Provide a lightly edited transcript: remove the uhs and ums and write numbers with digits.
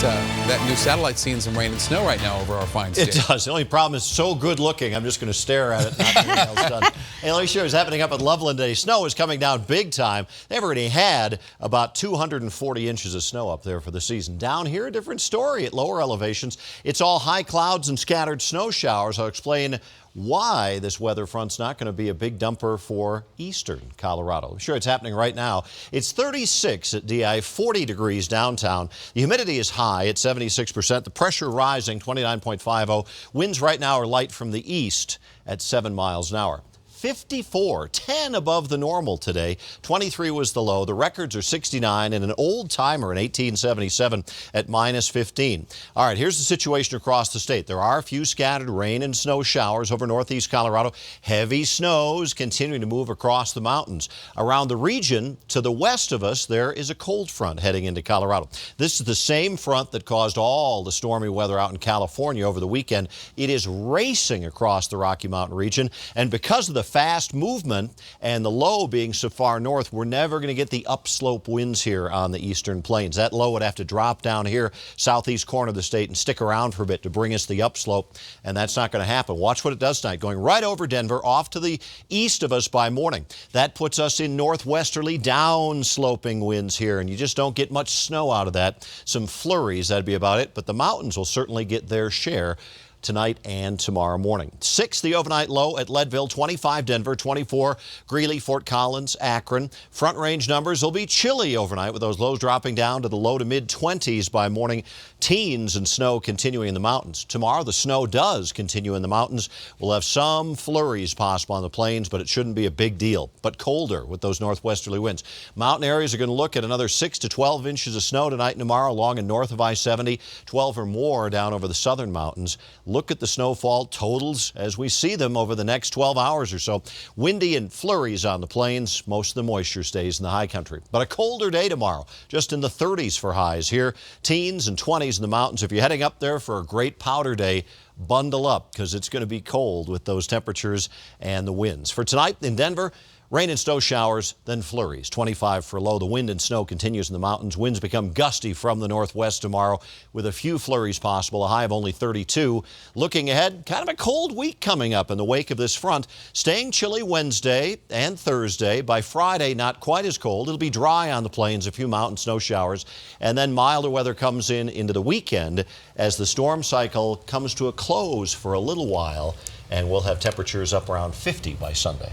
that new satellite seeing some rain and snow right now over our fine state. It does. The only problem is so good looking. I'm just going to stare at it. Not anything else done. Hey, let me show you what's happening up at Loveland today. Snow is coming down big time. They've already had about 240 inches of snow up there for the season. Down here, a different story at lower elevations. It's all high clouds and scattered snow showers. I'll explain why this weather front's not going to be a big dumper for eastern Colorado. I'm sure it's happening right now. It's 36 at DI, 40 degrees downtown. The humidity is high at 76%. The pressure rising, 29.50. Winds right now are light from the east at 7 miles an hour. 54, 10 above the normal today. 23 was the low. The records are 69 and an old timer in 1877 at minus 15. All right, here's the situation across the state. There are a few scattered rain and snow showers over northeast Colorado. Heavy snows continuing to move across the mountains. Around the region to the west of us, there is a cold front heading into Colorado. This is the same front that caused all the stormy weather out in California over the weekend. It is racing across the Rocky Mountain region, and because of the fast movement and the low being so far north, we're never going to get the upslope winds here on the eastern plains. That low would have to drop down here, southeast corner of the state, and stick around for a bit to bring us the upslope, and that's not going to happen. Watch what it does tonight, going right over Denver, off to the east of us by morning. That puts us in northwesterly, down-sloping winds here, and you just don't get much snow out of that. Some flurries, that'd be about it, but the mountains will certainly get their share tonight and tomorrow morning. 6, the overnight low at Leadville, 25 Denver, 24 Greeley, Fort Collins, Akron. Front range numbers will be chilly overnight with those lows dropping down to the low to mid-20s by morning. Teens and snow continuing in the mountains. Tomorrow the snow does continue in the mountains. We'll have some flurries possible on the plains, but it shouldn't be a big deal. But colder with those northwesterly winds. Mountain areas are going to look at another 6 to 12 inches of snow tonight and tomorrow along and north of I-70, 12 or more down over the southern mountains. Look at the snowfall totals as we see them over the next 12 hours or so. Windy and flurries on the plains. Most of the moisture stays in the high country. But a colder day tomorrow, just in the 30s for highs here. Teens and 20s in the mountains. If you're heading up there for a great powder day, bundle up because it's going to be cold with those temperatures and the winds. For tonight in Denver, rain and snow showers, then flurries. 25 for low. The wind and snow continues in the mountains. Winds become gusty from the northwest tomorrow with a few flurries possible, a high of only 32. Looking ahead, kind of a cold week coming up in the wake of this front. Staying chilly Wednesday and Thursday. By Friday, not quite as cold. It'll be dry on the plains, a few mountain snow showers. And then milder weather comes in into the weekend as the storm cycle comes to a close for a little while. And we'll have temperatures up around 50 by Sunday.